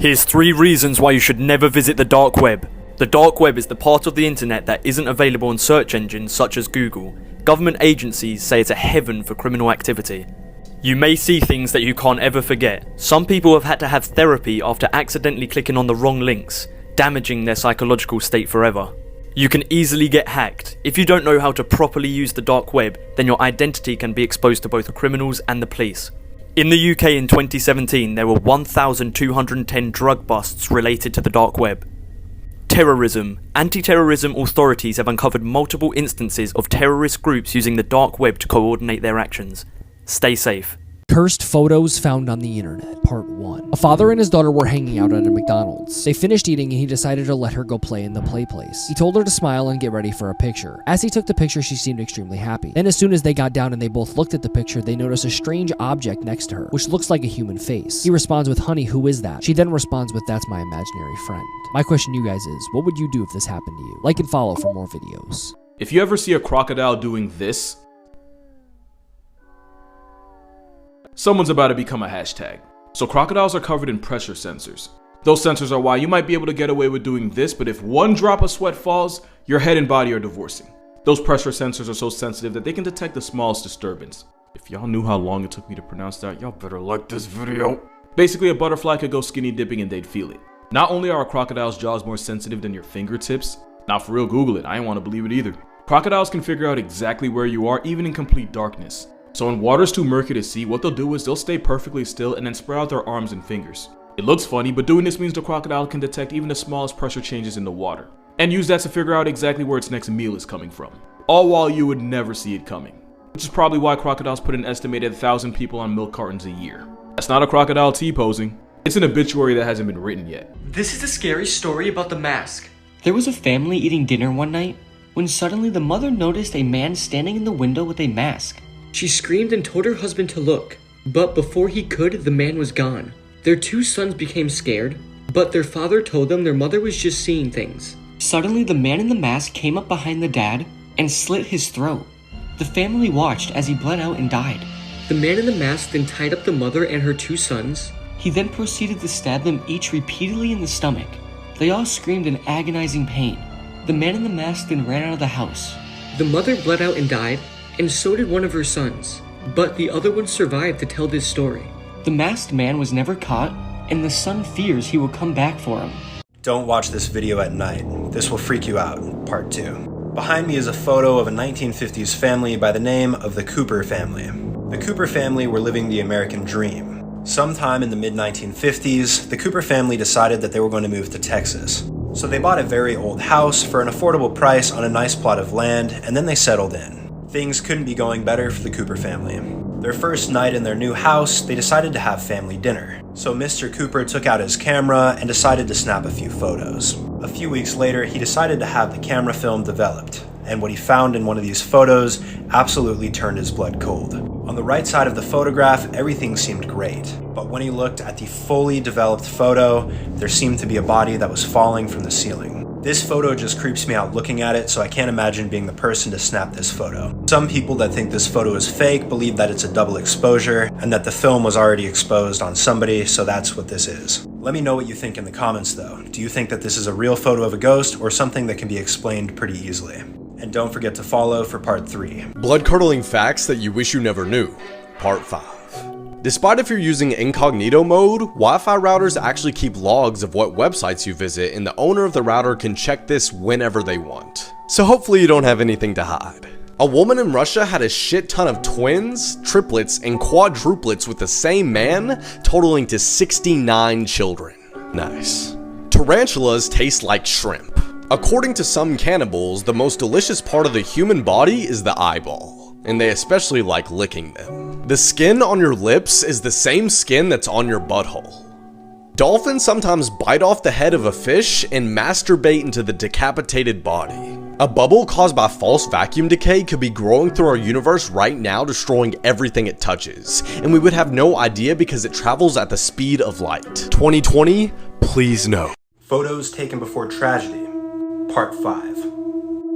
Here's 3 reasons why you should never visit the dark web. The dark web is the part of the internet that isn't available on search engines such as Google. Government agencies say it's a heaven for criminal activity. You may see things that you can't ever forget. Some people have had to have therapy after accidentally clicking on the wrong links, damaging their psychological state forever. You can easily get hacked. If you don't know how to properly use the dark web, then your identity can be exposed to both criminals and the police. In the UK in 2017, there were 1,210 drug busts related to the dark web. Terrorism. Anti-terrorism authorities have uncovered multiple instances of terrorist groups using the dark web to coordinate their actions. Stay safe. Cursed photos found on the internet, part 1. A father and his daughter were hanging out at a McDonald's. They finished eating and he decided to let her go play in the play place. He told her to smile and get ready for a picture. As he took the picture, she seemed extremely happy. Then as soon as they got down and they both looked at the picture, they noticed a strange object next to her, which looks like a human face. He responds with, "Honey, who is that?" She then responds with, "That's my imaginary friend." My question to you guys is, what would you do if this happened to you? Like and follow for more videos. If you ever see a crocodile doing this, someone's about to become a hashtag. So crocodiles are covered in pressure sensors. Those sensors are why you might be able to get away with doing this, but if one drop of sweat falls, your head and body are divorcing. Those pressure sensors are so sensitive that they can detect the smallest disturbance. If y'all knew how long it took me to pronounce that, y'all better like this video. Basically, a butterfly could go skinny dipping and they'd feel it. Not only are a crocodile's jaws more sensitive than your fingertips, not for real, Google it, I ain't want to believe it either. Crocodiles can figure out exactly where you are, even in complete darkness. So when water's too murky to see, what they'll do is they'll stay perfectly still and then spread out their arms and fingers. It looks funny, but doing this means the crocodile can detect even the smallest pressure changes in the water, and use that to figure out exactly where its next meal is coming from. All while you would never see it coming. Which is probably why crocodiles put an estimated 1,000 people on milk cartons a year. That's not a crocodile T-posing. It's an obituary that hasn't been written yet. This is a scary story about the mask. There was a family eating dinner one night when suddenly the mother noticed a man standing in the window with a mask. She screamed and told her husband to look, but before he could, the man was gone. Their 2 sons became scared, but their father told them their mother was just seeing things. Suddenly, the man in the mask came up behind the dad and slit his throat. The family watched as he bled out and died. The man in the mask then tied up the mother and her 2 sons. He then proceeded to stab them each repeatedly in the stomach. They all screamed in agonizing pain. The man in the mask then ran out of the house. The mother bled out and died, and so did one of her sons, but the other one survived to tell this story. The masked man was never caught, and the son fears he will come back for him. Don't watch this video at night. This will freak you out. Part 2. Behind me is a photo of a 1950s family by the name of the Cooper family. The Cooper family were living the American dream. Sometime in the mid-1950s, the Cooper family decided that they were going to move to Texas. So they bought a very old house for an affordable price on a nice plot of land, and then they settled in. Things couldn't be going better for the Cooper family. Their first night in their new house, they decided to have family dinner. So Mr. Cooper took out his camera and decided to snap a few photos. A few weeks later, he decided to have the camera film developed, and what he found in one of these photos absolutely turned his blood cold. On the right side of the photograph, everything seemed great, but when he looked at the fully developed photo, there seemed to be a body that was falling from the ceiling. This photo just creeps me out looking at it, so I can't imagine being the person to snap this photo. Some people that think this photo is fake believe that it's a double exposure, and that the film was already exposed on somebody, so that's what this is. Let me know what you think in the comments though. Do you think that this is a real photo of a ghost, or something that can be explained pretty easily? And don't forget to follow for part 3. Blood-curdling facts that you wish you never knew, part 5. Despite if you're using incognito mode, Wi-Fi routers actually keep logs of what websites you visit, and the owner of the router can check this whenever they want. So hopefully you don't have anything to hide. A woman in Russia had a shit ton of twins, triplets, and quadruplets with the same man, totaling to 69 children. Nice. Tarantulas taste like shrimp. According to some cannibals, the most delicious part of the human body is the eyeball, and they especially like licking them. The skin on your lips is the same skin that's on your butthole. Dolphins sometimes bite off the head of a fish and masturbate into the decapitated body. A bubble caused by false vacuum decay could be growing through our universe right now, destroying everything it touches, and we would have no idea because it travels at the speed of light. 2020, please no. Photos taken before tragedy, part 5.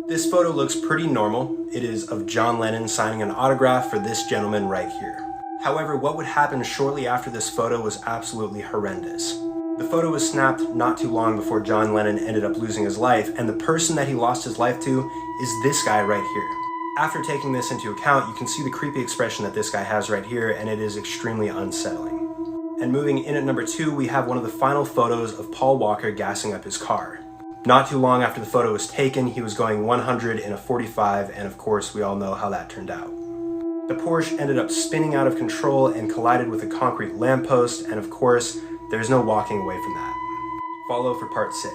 This photo looks pretty normal. It is of John Lennon signing an autograph for this gentleman right here. However, what would happen shortly after this photo was absolutely horrendous. The photo was snapped not too long before John Lennon ended up losing his life, and the person that he lost his life to is this guy right here. After taking this into account, you can see the creepy expression that this guy has right here, and it is extremely unsettling. And moving in at number 2, we have one of the final photos of Paul Walker gassing up his car. Not too long after the photo was taken, he was going 100 in a 45, and of course we all know how that turned out. The Porsche ended up spinning out of control and collided with a concrete lamppost, and of course, there's no walking away from that. Follow for part 6.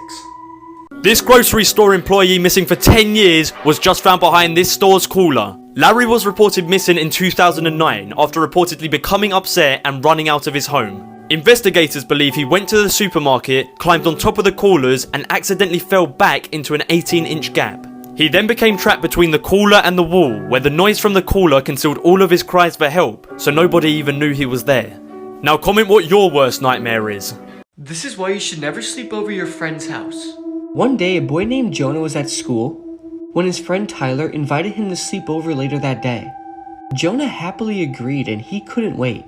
This grocery store employee missing for 10 years was just found behind this store's cooler. Larry was reported missing in 2009 after reportedly becoming upset and running out of his home. Investigators believe he went to the supermarket, climbed on top of the coolers, and accidentally fell back into an 18-inch gap. He then became trapped between the cooler and the wall, where the noise from the cooler concealed all of his cries for help, so nobody even knew he was there. Now comment what your worst nightmare is. This is why you should never sleep over your friend's house. One day, a boy named Jonah was at school when his friend Tyler invited him to sleep over later that day. Jonah happily agreed and he couldn't wait.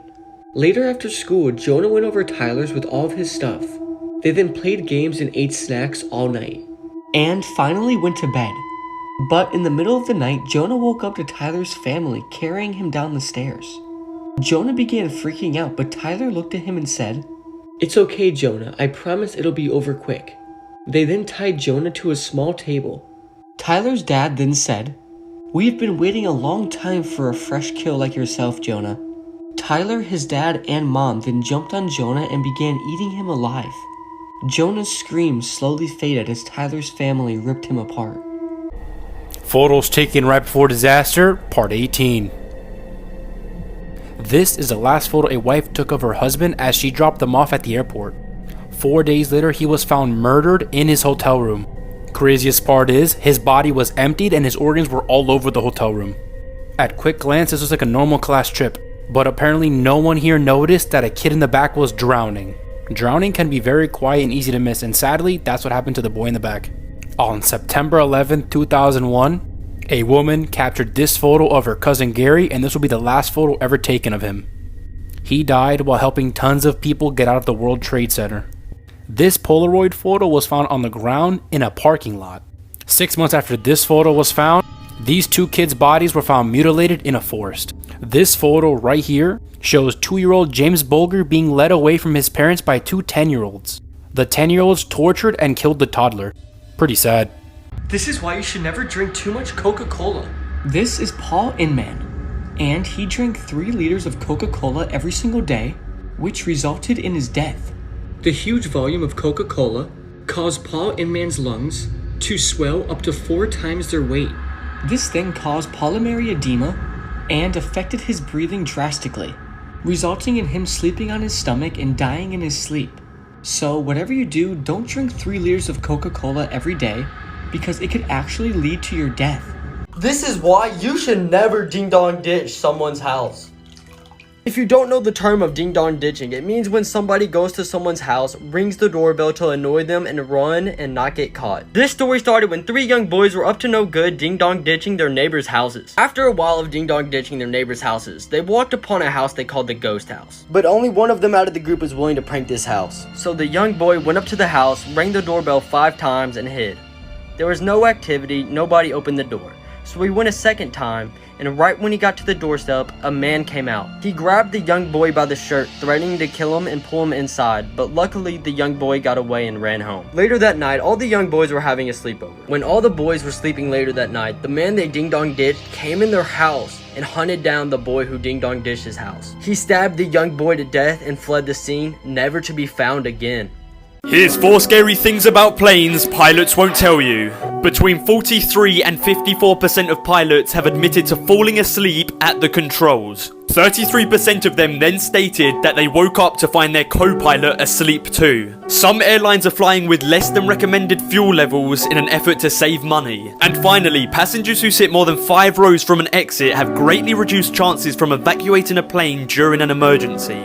Later after school, Jonah went over Tyler's with all of his stuff. They then played games and ate snacks all night. And finally went to bed. But in the middle of the night, Jonah woke up to Tyler's family carrying him down the stairs. Jonah began freaking out, but Tyler looked at him and said, "It's okay, Jonah. I promise it'll be over quick." They then tied Jonah to a small table. Tyler's dad then said, "We've been waiting a long time for a fresh kill like yourself, Jonah." Tyler, his dad, and mom then jumped on Jonah and began eating him alive. Jonah's screams slowly faded as Tyler's family ripped him apart. Photos taken right before disaster, part 18. This is the last photo a wife took of her husband as she dropped them off at the airport. 4 days later, he was found murdered in his hotel room. Craziest part is, his body was emptied and his organs were all over the hotel room. At quick glance, this was like a normal class trip, but apparently no one here noticed that a kid in the back was drowning. Drowning can be very quiet and easy to miss, and sadly, that's what happened to the boy in the back. On September 11, 2001, a woman captured this photo of her cousin Gary, and this will be the last photo ever taken of him. He died while helping tons of people get out of the World Trade Center. This Polaroid photo was found on the ground in a parking lot. 6 months after this photo was found, these 2 kids' bodies were found mutilated in a forest. This photo right here shows 2-year-old James Bulger being led away from his parents by 2 10-year-olds. The 10-year-olds tortured and killed the toddler. Pretty sad. This is why you should never drink too much Coca-Cola. This is Paul Inman, and he drank 3 liters of Coca-Cola every single day, which resulted in his death. The huge volume of Coca-Cola caused Paul Inman's lungs to swell up to 4 times their weight. This then caused pulmonary edema and affected his breathing drastically, resulting in him sleeping on his stomach and dying in his sleep. So whatever you do, don't drink 3 liters of Coca-Cola every day, because it could actually lead to your death. This is why you should never ding-dong ditch someone's house. If you don't know the term of ding-dong ditching, it means when somebody goes to someone's house, rings the doorbell to annoy them, and run and not get caught. This story started when 3 young boys were up to no good ding-dong ditching their neighbors' houses. After a while of ding-dong ditching their neighbors' houses, they walked upon a house they called the ghost house. But only one of them out of the group was willing to prank this house. So the young boy went up to the house, rang the doorbell 5 times, and hid. There was no activity, nobody opened the door. So he went a second time, and right when he got to the doorstep, a man came out. He grabbed the young boy by the shirt, threatening to kill him and pull him inside, but luckily the young boy got away and ran home. Later that night, all the young boys were having a sleepover. When all the boys were sleeping later that night, the man they ding-dong ditched came in their house and hunted down the boy who ding-dong ditched his house. He stabbed the young boy to death and fled the scene, never to be found again. Here's 4 scary things about planes pilots won't tell you. Between 43 and 54% of pilots have admitted to falling asleep at the controls. 33% of them then stated that they woke up to find their co-pilot asleep too. Some airlines are flying with less than recommended fuel levels in an effort to save money. And finally, passengers who sit more than 5 rows from an exit have greatly reduced chances from evacuating a plane during an emergency.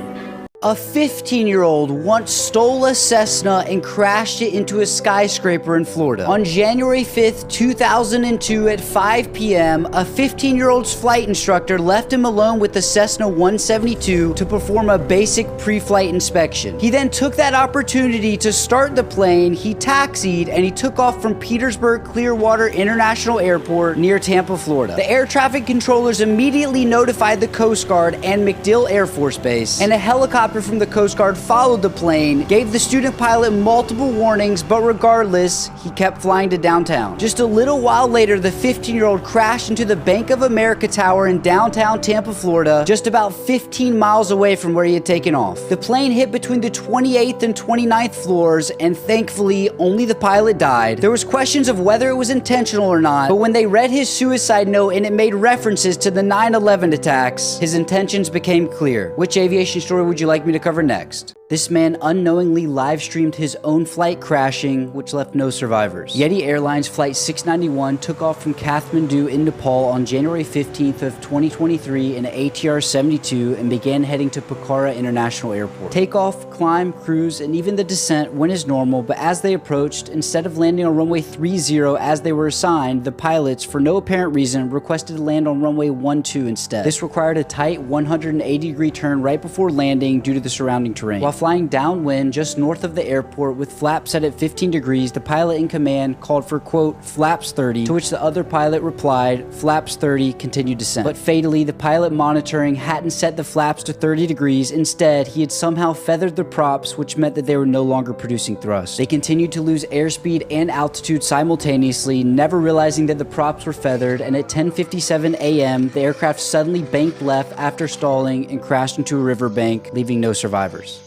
A 15-year-old once stole a Cessna and crashed it into a skyscraper in Florida. On January 5th, 2002 at 5 p.m., a 15-year-old's flight instructor left him alone with the Cessna 172 to perform a basic pre-flight inspection. He then took that opportunity to start the plane, he taxied, and he took off from Petersburg Clearwater International Airport near Tampa, Florida. The air traffic controllers immediately notified the Coast Guard and MacDill Air Force Base, and a helicopter from the Coast Guard followed the plane, gave the student pilot multiple warnings, but regardless, he kept flying to downtown. Just a little while later, the 15-year-old crashed into the Bank of America Tower in downtown Tampa, Florida, just about 15 miles away from where he had taken off. The plane hit between the 28th and 29th floors, and thankfully, only the pilot died. There was questions of whether it was intentional or not, but when they read his suicide note and it made references to the 9/11 attacks, his intentions became clear. Which aviation story would you like me to cover next? This man unknowingly live-streamed his own flight crashing, which left no survivors. Yeti Airlines Flight 691 took off from Kathmandu in Nepal on January 15th of 2023 in an ATR 72 and began heading to Pokhara International Airport. Takeoff, climb, cruise, and even the descent went as normal, but as they approached, instead of landing on runway 30 as they were assigned, the pilots, for no apparent reason, requested to land on runway 12 instead. This required a tight 180-degree turn right before landing due to the surrounding terrain. While flying downwind just north of the airport with flaps set at 15 degrees, the pilot in command called for, quote, flaps 30, to which the other pilot replied, flaps 30, continued descent. But fatally, the pilot monitoring hadn't set the flaps to 30 degrees. Instead, he had somehow feathered the props, which meant that they were no longer producing thrust. They continued to lose airspeed and altitude simultaneously, never realizing that the props were feathered, and at 10:57 a.m., the aircraft suddenly banked left after stalling and crashed into a riverbank, leaving no survivors.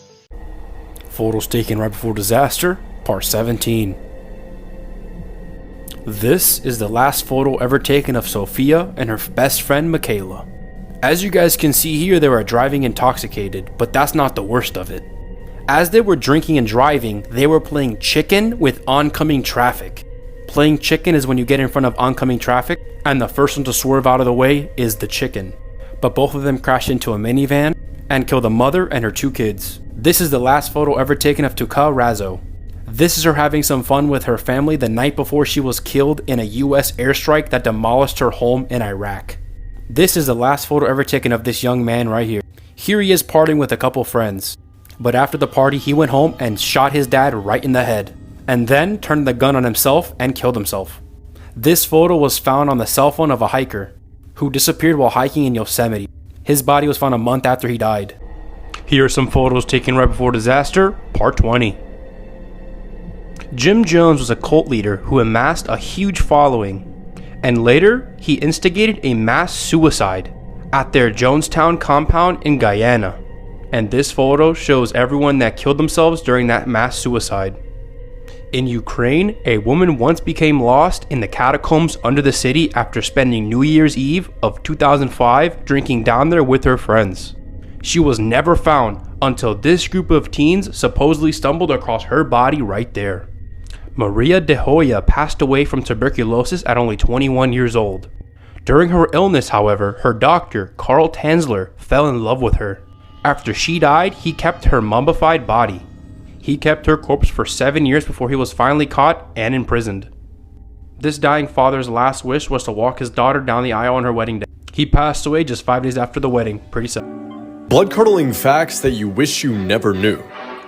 Photos taken right before disaster, part 17. This is the last photo ever taken of Sophia and her best friend Michaela. As you guys can see here, they were driving intoxicated, but that's not the worst of it. As they were drinking and driving, they were playing chicken with oncoming traffic. Playing chicken is when you get in front of oncoming traffic, and the first one to swerve out of the way is the chicken. But both of them crashed into a minivan and killed a mother and her 2 kids. This is the last photo ever taken of Tuka Razo. This is her having some fun with her family the night before she was killed in a US airstrike that demolished her home in Iraq. This is the last photo ever taken of this young man right here. Here he is partying with a couple friends. But after the party, he went home and shot his dad right in the head, and then turned the gun on himself and killed himself. This photo was found on the cell phone of a hiker who disappeared while hiking in Yosemite. His body was found a month after he died. Here are some photos taken right before disaster, part 20. Jim Jones was a cult leader who amassed a huge following, and later he instigated a mass suicide at their Jonestown compound in Guyana. And this photo shows everyone that killed themselves during that mass suicide. In Ukraine, a woman once became lost in the catacombs under the city after spending New Year's Eve of 2005 drinking down there with her friends. She was never found until this group of teens supposedly stumbled across her body right there. Maria de Hoya passed away from tuberculosis at only 21 years old. During her illness, however, her doctor, Carl Tanzler, fell in love with her. After she died, he kept her mummified body. He kept her corpse for 7 years before he was finally caught and imprisoned. This dying father's last wish was to walk his daughter down the aisle on her wedding day. He passed away just 5 days after the wedding. Pretty sad. Blood-curdling facts that you wish you never knew.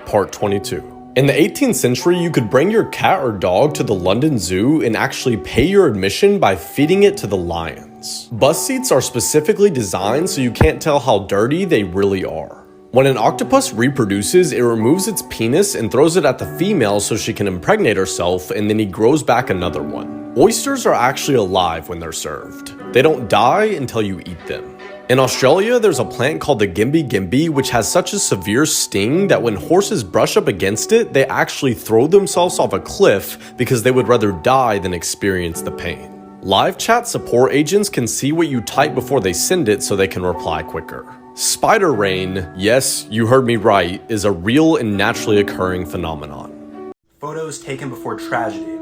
Part 22. In the 18th century, you could bring your cat or dog to the London Zoo and actually pay your admission by feeding it to the lions. Bus seats are specifically designed so you can't tell how dirty they really are. When an octopus reproduces, it removes its penis and throws it at the female so she can impregnate herself, and then he grows back another one. Oysters are actually alive when they're served. They don't die until you eat them. In Australia, there's a plant called the gimbi gimbi, which has such a severe sting that when horses brush up against it, they actually throw themselves off a cliff because they would rather die than experience the pain. Live chat support agents can see what you type before they send it so they can reply quicker. Spider rain, yes, you heard me right, is a real and naturally occurring phenomenon. Photos taken before tragedy,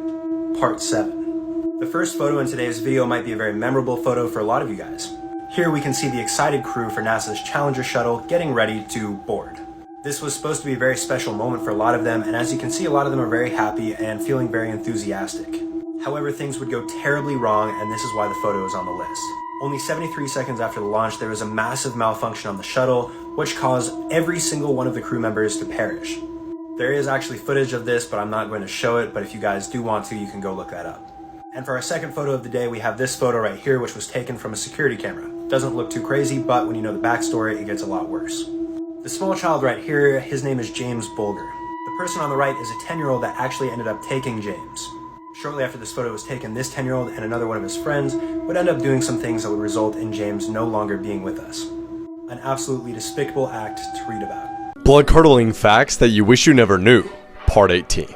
part 7. The first photo in today's video might be a very memorable photo for a lot of you guys. Here we can see the excited crew for NASA's Challenger shuttle getting ready to board. This was supposed to be a very special moment for a lot of them, and as you can see, a lot of them are very happy and feeling very enthusiastic. However, things would go terribly wrong, and this is why the photo is on the list. Only 73 seconds after the launch, there was a massive malfunction on the shuttle, which caused every single one of the crew members to perish. There is actually footage of this, but I'm not going to show it, but if you guys do want to, you can go look that up. And for our second photo of the day, we have this photo right here, which was taken from a security camera. Doesn't look too crazy, but when you know the backstory, it gets a lot worse. The small child right here, his name is James Bulger. The person on the right is a 10-year-old that actually ended up taking James. Shortly after this photo was taken, this 10-year-old and another one of his friends would end up doing some things that would result in James no longer being with us. An absolutely despicable act to read about. Blood-curdling facts that you wish you never knew, Part 18.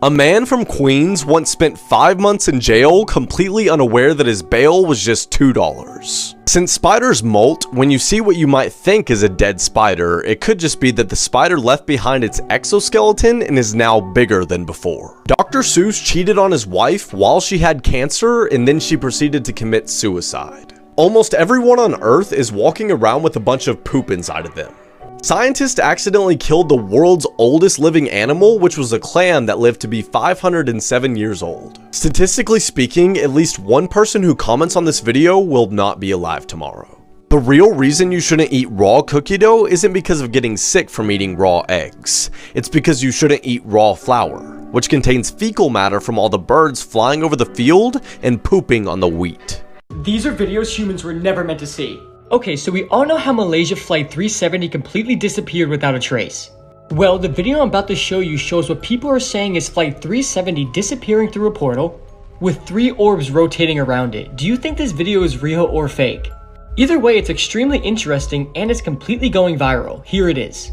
A man from Queens once spent 5 months in jail completely unaware that his bail was just $2. Since spiders molt, when you see what you might think is a dead spider, it could just be that the spider left behind its exoskeleton and is now bigger than before. Dr. Seuss cheated on his wife while she had cancer, and then she proceeded to commit suicide. Almost everyone on Earth is walking around with a bunch of poop inside of them. Scientists accidentally killed the world's oldest living animal, which was a clam that lived to be 507 years old. Statistically speaking, at least one person who comments on this video will not be alive tomorrow. The real reason you shouldn't eat raw cookie dough isn't because of getting sick from eating raw eggs. It's because you shouldn't eat raw flour, which contains fecal matter from all the birds flying over the field and pooping on the wheat. These are videos humans were never meant to see. Okay, so we all know how Malaysia Flight 370 completely disappeared without a trace. Well, the video I'm about to show you shows what people are saying is Flight 370 disappearing through a portal with 3 orbs rotating around it. Do you think this video is real or fake? Either way, it's extremely interesting and it's completely going viral. Here it is.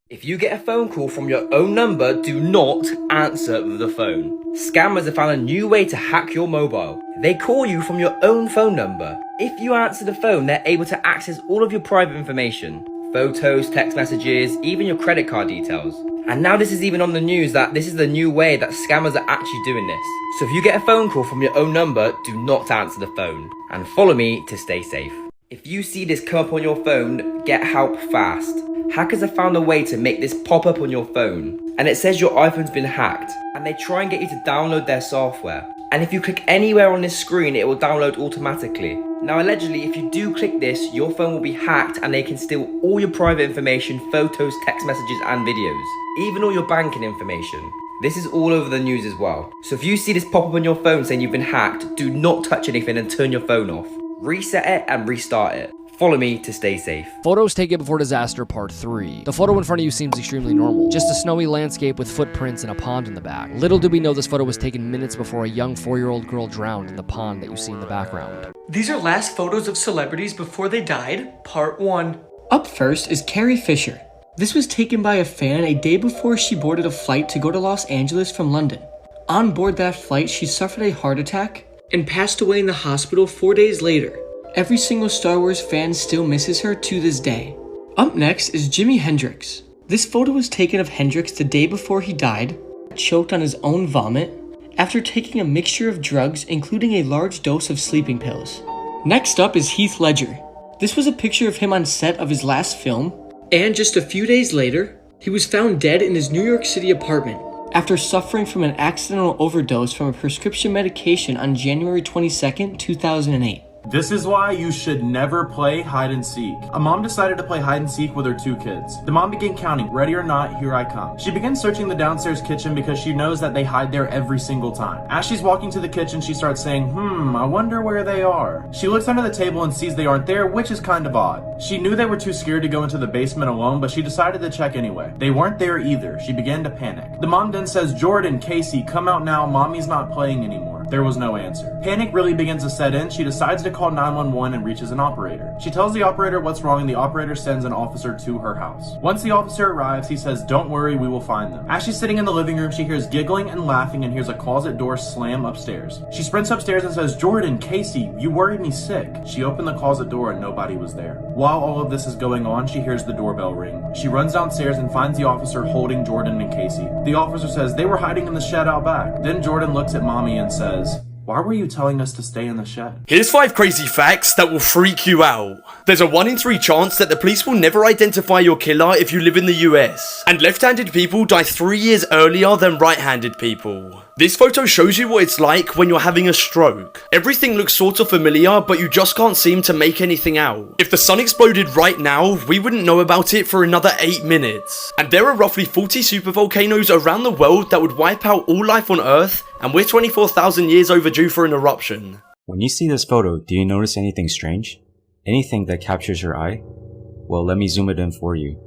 If you get a phone call from your own number, do not answer the phone. Scammers have found a new way to hack your mobile. They call you from your own phone number. If you answer the phone, they're able to access all of your private information. Photos, text messages, even your credit card details. And now this is even on the news that this is the new way that scammers are actually doing this. So if you get a phone call from your own number, do not answer the phone. And follow me to stay safe. If you see this come up on your phone, get help fast. Hackers have found a way to make this pop up on your phone, and it says your iPhone's been hacked, and they try and get you to download their software. And if you click anywhere on this screen, it will download automatically. Now allegedly, if you do click this, your phone will be hacked and they can steal all your private information, photos, text messages and videos, even all your banking information. This is all over the news as well. So if you see this pop up on your phone saying you've been hacked, do not touch anything and turn your phone off. Reset it and restart it. Follow me to stay safe. Photos taken before disaster part 3. The photo in front of you seems extremely normal. Just a snowy landscape with footprints and a pond in the back. Little do we know this photo was taken minutes before a young 4-year-old girl drowned in the pond that you see in the background. These are last photos of celebrities before they died, part 1. Up first is Carrie Fisher. This was taken by a fan a day before she boarded a flight to go to Los Angeles from London. On board that flight, she suffered a heart attack and passed away in the hospital 4 days later. Every single Star Wars fan still misses her to this day. Up next is Jimi Hendrix. This photo was taken of Hendrix the day before he died, choked on his own vomit, after taking a mixture of drugs including a large dose of sleeping pills. Next up is Heath Ledger. This was a picture of him on set of his last film, and just a few days later, he was found dead in his New York City apartment after suffering from an accidental overdose from a prescription medication on January 22nd, 2008. This is why you should never play hide and seek. A mom decided to play hide and seek with her 2 kids. The mom began counting, ready or not, here I come. She begins searching the downstairs kitchen because she knows that they hide there every single time. As she's walking to the kitchen, she starts saying, I wonder where they are. She looks under the table and sees they aren't there, which is kind of odd. She knew they were too scared to go into the basement alone, but she decided to check anyway. They weren't there either. She began to panic. The mom then says, Jordan, Casey, come out now, mommy's not playing anymore. There was no answer. Panic really begins to set in. She decides to call 911 and reaches an operator. She tells the operator what's wrong and the operator sends an officer to her house. Once the officer arrives, he says, don't worry, we will find them. As she's sitting in the living room, she hears giggling and laughing and hears a closet door slam upstairs. She sprints upstairs and says, Jordan, Casey, you worried me sick. She opened the closet door and nobody was there. While all of this is going on, she hears the doorbell ring. She runs downstairs and finds the officer holding Jordan and Casey. The officer says they were hiding in the shed out back. Then Jordan looks at mommy and says, why were you telling us to stay in the shed? Here's 5 crazy facts that will freak you out. There's a 1 in 3 chance that the police will never identify your killer if you live in the US. And left-handed people die 3 years earlier than right-handed people. This photo shows you what it's like when you're having a stroke. Everything looks sort of familiar, but you just can't seem to make anything out. If the sun exploded right now, we wouldn't know about it for another 8 minutes. And there are roughly 40 supervolcanoes around the world that would wipe out all life on Earth, and we're 24,000 years overdue for an eruption. When you see this photo, do you notice anything strange? Anything that captures your eye? Well, let me zoom it in for you.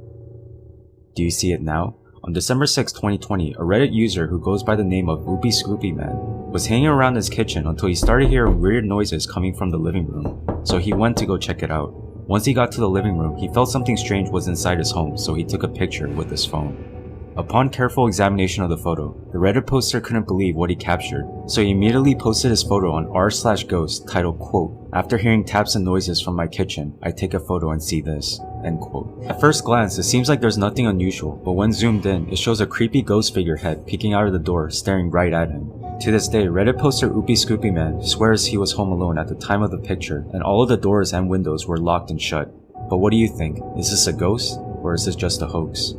Do you see it now? On December 6, 2020, a Reddit user who goes by the name of Oopie was hanging around his kitchen until he started hearing weird noises coming from the living room, so he went to go check it out. Once he got to the living room, he felt something strange was inside his home, so he took a picture with his phone. Upon careful examination of the photo, the Reddit poster couldn't believe what he captured, so he immediately posted his photo on r/ghost titled, quote, after hearing taps and noises from my kitchen, I take a photo and see this, end quote. At first glance, it seems like there's nothing unusual, but when zoomed in, it shows a creepy ghost figure head peeking out of the door, staring right at him. To this day, Reddit poster Oopie swears he was home alone at the time of the picture, and all of the doors and windows were locked and shut. But what do you think? Is this a ghost, or is this just a hoax?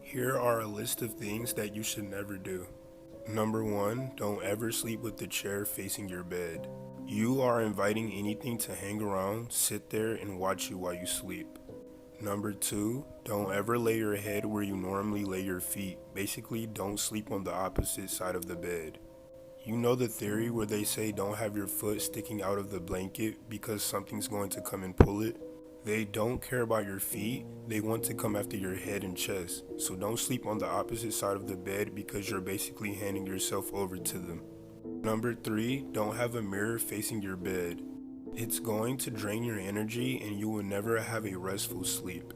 Here are a list of things that you should never do. Number 1, don't ever sleep with the chair facing your bed. You are inviting anything to hang around, sit there, and watch you while you sleep. Number 2, don't ever lay your head where you normally lay your feet. Basically, don't sleep on the opposite side of the bed. You know the theory where they say don't have your foot sticking out of the blanket because something's going to come and pull it? They don't care about your feet, they want to come after your head and chest. So don't sleep on the opposite side of the bed because you're basically handing yourself over to them. Number 3, don't have a mirror facing your bed. It's going to drain your energy and you will never have a restful sleep.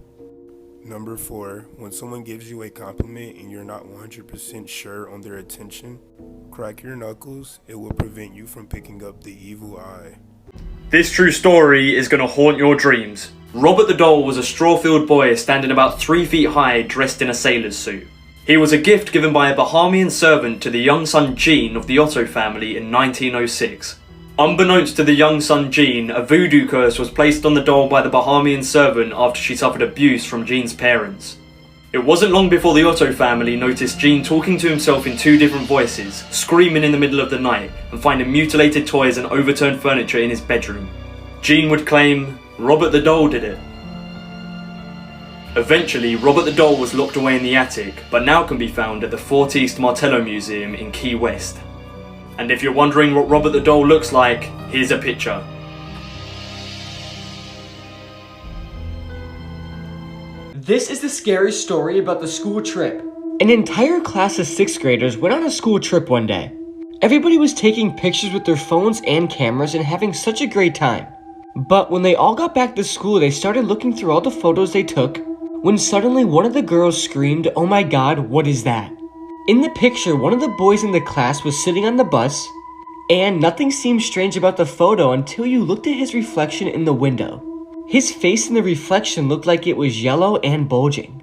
Number 4, when someone gives you a compliment and you're not 100% sure on their attention, crack your knuckles, it will prevent you from picking up the evil eye. This true story is gonna haunt your dreams. Robert the Doll was a straw-filled boy standing about 3 feet high dressed in a sailor's suit. He was a gift given by a Bahamian servant to the young son Gene of the Otto family in 1906. Unbeknownst to the young son Gene, a voodoo curse was placed on the doll by the Bahamian servant after she suffered abuse from Gene's parents. It wasn't long before the Otto family noticed Gene talking to himself in 2 different voices, screaming in the middle of the night, and finding mutilated toys and overturned furniture in his bedroom. Gene would claim, Robert the Doll did it. Eventually, Robert the Doll was locked away in the attic, but now can be found at the Fort East Martello Museum in Key West. And if you're wondering what Robert the Doll looks like, here's a picture. This is the scary story about the school trip. An entire class of 6th graders went on a school trip one day. Everybody was taking pictures with their phones and cameras and having such a great time. But when they all got back to school, they started looking through all the photos they took, when suddenly one of the girls screamed, "Oh my god, what is that?" In the picture, one of the boys in the class was sitting on the bus, and nothing seemed strange about the photo until you looked at his reflection in the window. His face in the reflection looked like it was yellow and bulging,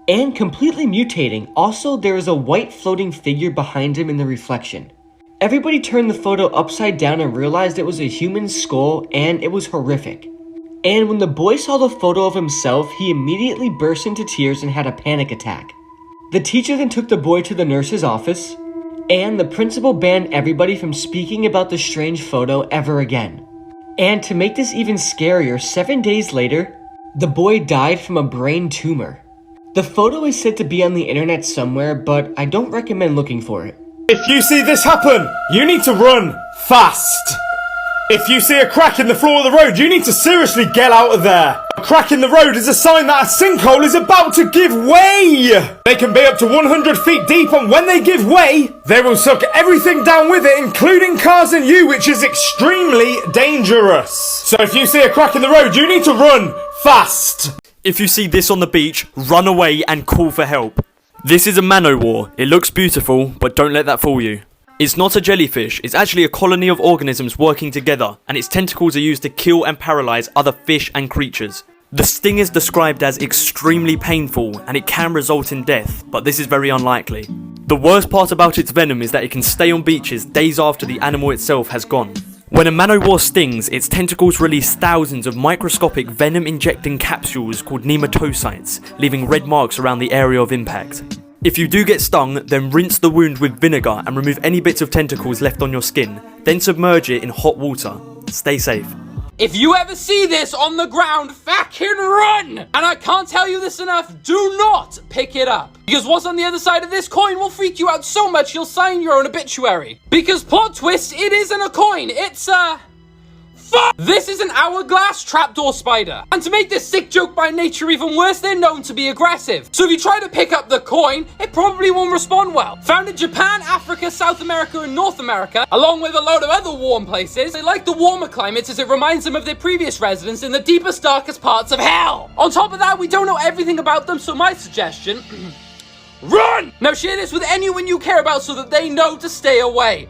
and completely mutating. Also, there was a white floating figure behind him in the reflection. Everybody turned the photo upside down and realized it was a human skull, and it was horrific. And when the boy saw the photo of himself, he immediately burst into tears and had a panic attack. The teacher then took the boy to the nurse's office, and the principal banned everybody from speaking about the strange photo ever again. And to make this even scarier, 7 days later, the boy died from a brain tumor. The photo is said to be on the internet somewhere, but I don't recommend looking for it. If you see this happen, you need to run fast. If you see a crack in the floor of the road, you need to seriously get out of there. A crack in the road is a sign that a sinkhole is about to give way. They can be up to 100 feet deep, and when they give way, they will suck everything down with it, including cars and you, which is extremely dangerous. So if you see a crack in the road, you need to run fast. If you see this on the beach, run away and call for help. This is a man-o-war. It looks beautiful, but don't let that fool you. It's not a jellyfish, it's actually a colony of organisms working together, and its tentacles are used to kill and paralyze other fish and creatures. The sting is described as extremely painful, and it can result in death, but this is very unlikely. The worst part about its venom is that it can stay on beaches days after the animal itself has gone. When a man-o-war stings, its tentacles release thousands of microscopic venom-injecting capsules called nematocytes, leaving red marks around the area of impact. If you do get stung, then rinse the wound with vinegar and remove any bits of tentacles left on your skin, then submerge it in hot water. Stay safe. If you ever see this on the ground, fucking run! And I can't tell you this enough, do not pick it up. Because what's on the other side of this coin will freak you out so much you'll sign your own obituary. Because plot twist, it isn't a coin, it's a... This is an hourglass trapdoor spider. And to make this sick joke by nature even worse, they're known to be aggressive. So if you try to pick up the coin, it probably won't respond well. Found in Japan, Africa, South America, and North America, along with a load of other warm places, they like the warmer climates as it reminds them of their previous residence in the deepest, darkest parts of hell. On top of that, we don't know everything about them, so my suggestion... run! Now share this with anyone you care about so that they know to stay away.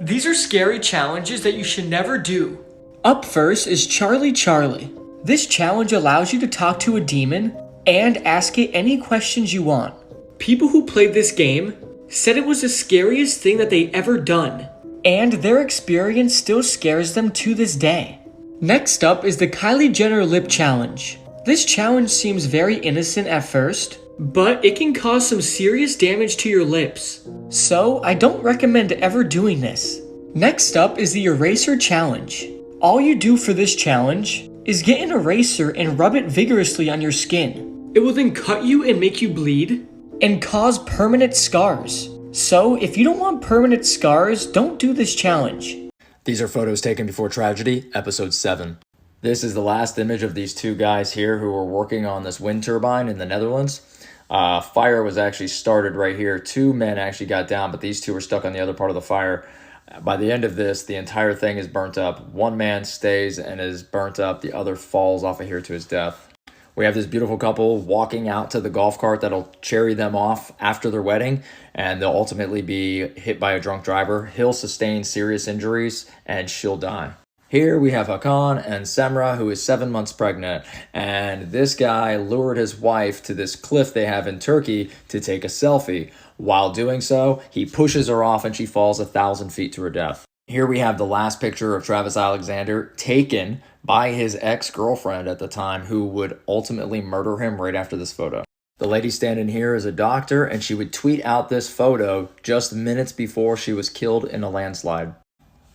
These are scary challenges that you should never do. Up first is Charlie Charlie. This challenge allows you to talk to a demon and ask it any questions you want. People who played this game said it was the scariest thing that they ever done, and their experience still scares them to this day. Next up is the Kylie Jenner Lip Challenge. This challenge seems very innocent at first, but it can cause some serious damage to your lips. So I don't recommend ever doing this. Next up is the Eraser Challenge. All you do for this challenge is get an eraser and rub it vigorously on your skin. It will then cut you and make you bleed and cause permanent scars. So if you don't want permanent scars, don't do this challenge. These are photos taken before tragedy, episode 7. This is the last image of these two guys here who were working on this wind turbine in the Netherlands. Fire was actually started right here. 2 men actually got down, but these 2 were stuck on the other part of the fire. By the end of this, the entire thing is burnt up. 1 man stays and is burnt up. The other falls off of here to his death. We have this beautiful couple walking out to the golf cart that'll cherry them off after their wedding, and they'll ultimately be hit by a drunk driver. He'll sustain serious injuries, and she'll die. Here we have Hakan and Semra, who is 7 months pregnant, and this guy lured his wife to this cliff they have in Turkey to take a selfie. While doing so, he pushes her off and she falls 1,000 feet to her death. Here we have the last picture of Travis Alexander taken by his ex-girlfriend at the time, who would ultimately murder him right after this photo. The lady standing here is a doctor, and she would tweet out this photo just minutes before she was killed in a landslide.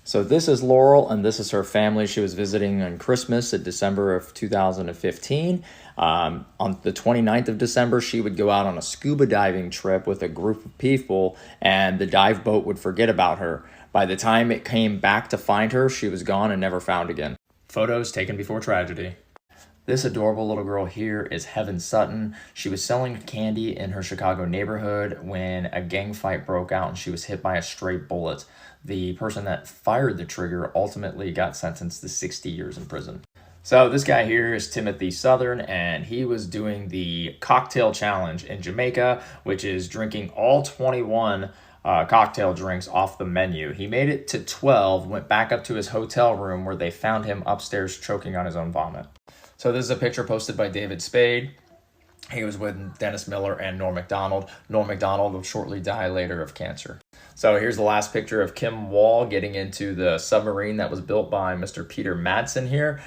So this is Laurel, and this is her family. She was visiting on Christmas in December of 2015. On the 29th of December, she would go out on a scuba diving trip with a group of people, and the dive boat would forget about her. By the time it came back to find her, she was gone and never found again. Photos taken before tragedy. This adorable little girl here is Heaven Sutton. She was selling candy in her Chicago neighborhood when a gang fight broke out and she was hit by a stray bullet. The person that fired the trigger ultimately got sentenced to 60 years in prison. So this guy here is Timothy Southern, and he was doing the cocktail challenge in Jamaica, which is drinking all 21 cocktail drinks off the menu. He made it to 12, went back up to his hotel room where they found him upstairs choking on his own vomit. So this is a picture posted by David Spade. He was with Dennis Miller and Norm Macdonald. Norm Macdonald will shortly die later of cancer. So here's the last picture of Kim Wall getting into the submarine that was built by Mr. Peter Madsen here.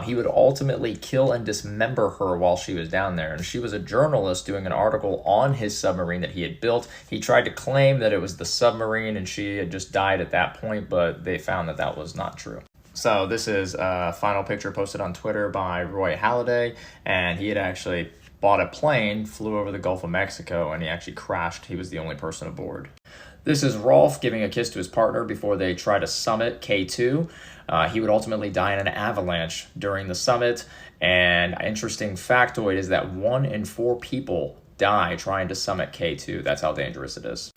He would ultimately kill and dismember her while she was down there. And she was a journalist doing an article on his submarine that he had built. He tried to claim that it was the submarine and she had just died at that point, but they found that that was not true. So this is a final picture posted on Twitter by Roy Halladay, and he had actually bought a plane, flew over the Gulf of Mexico, and he actually crashed. He was the only person aboard. This is Rolf giving a kiss to his partner before they try to summit K2. He would ultimately die in an avalanche during the summit, and an interesting factoid is that 1 in 4 people die trying to summit K2. That's how dangerous it is.